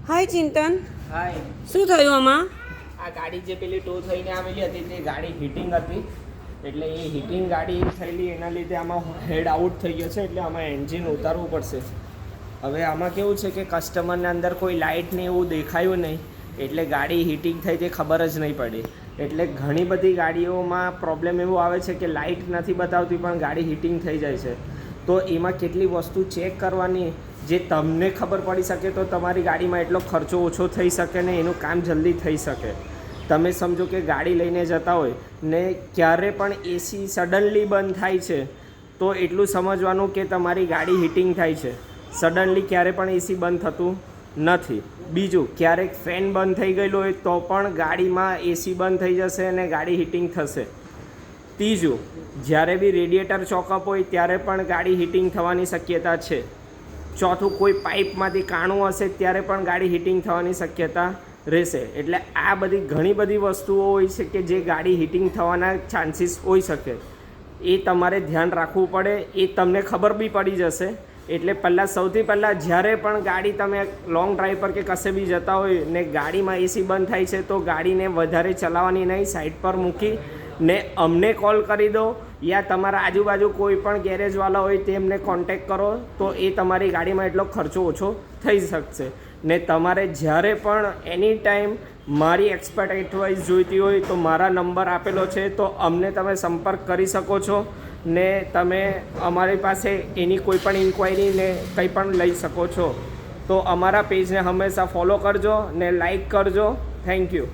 હાય ચિંતન, હાય. શું થયું આમાં? આ ગાડી જે પેલી ટો થઈને આવેલી હતી તે ગાડી હીટિંગ હતી, એટલે એ હીટિંગ ગાડી થયેલી એના લીધે આમાં હેડ આઉટ થઈ ગયો છે, એટલે આમાં એન્જિન ઉતારવું પડશે. હવે આમાં કેવું છે કે કસ્ટમરને અંદર કોઈ લાઇટ ને એવું દેખાયું નહીં, એટલે ગાડી હીટિંગ થઈ તે ખબર જ નહીં પડી. એટલે ઘણી બધી ગાડીઓમાં પ્રોબ્લેમ એવો આવે છે કે લાઇટ નથી બતાવતી પણ ગાડી હીટિંગ થઈ જાય છે. તો એમાં કેટલી વસ્તુ ચેક કરવાની જે તમને ખબર પડી શકે તો તમારી ગાડીમાં એટલો ખર્ચો ઓછો થઈ શકે ને એનું કામ જલ્દી થઈ શકે. તમે સમજો કે ગાડી લઈને જતા હોય ને ક્યારે પણ એસી સડનલી બંધ થાય છે તો એટલું સમજવાનું કે તમારી ગાડી હીટિંગ થાય છે. સડનલી ક્યારે પણ એસી બંધ થતું નથી. બીજું, ક્યારેક ફેન બંધ થઈ ગયેલું હોય તો પણ ગાડીમાં એસી બંધ થઈ જશે અને ગાડી હીટિંગ થશે. ત્રીજું, જ્યારે બી રેડિએટર ચોકઅપ હોય ત્યારે પણ ગાડી હીટિંગ થવાની શક્યતા છે. ચોથું, કોઈ પાઇપમાંથી કાણું હશે ત્યારે પણ ગાડી હીટિંગ થવાની શક્યતા રહેશે. એટલે આ બધી ઘણી બધી વસ્તુઓ હોય છે કે જે ગાડી હીટિંગ થવાના ચાન્સીસ હોઈ શકે. એ તમારે ધ્યાન રાખવું પડે. એ તમને ખબર બી પડી જશે. એટલે સૌથી પહેલાં જ્યારે પણ ગાડી તમે લોંગ ડ્રાઈવ પર કે કશે બી જતા હોય ને ગાડીમાં એસી બંધ થાય છે તો ગાડીને વધારે ચલાવવાની નહીં, સાઈડ પર મૂકી ને અમને કોલ કરી દો, યા તમારા આજુબાજુ કોઈ પણ ગેરેજવાળા હોય તેમને કોન્ટેક કરો તો એ તમારી ગાડીમાં એટલો ખર્ચો ઓછો થઈ શકશે. ને તમારે જ્યારે પણ એની ટાઈમ મારી એક્સપર્ટ એડવાઇસ જોઈતી હોય તો મારા નંબર આપેલો છે, તો અમને તમે સંપર્ક કરી શકો છો ને તમે અમારી પાસે એની કોઈ પણ ઇન્ક્વાયરી ને કંઈ પણ લઈ શકો છો. તો અમારા પેજને હંમેશા ફોલો કરજો ને લાઈક કરજો. Thank you.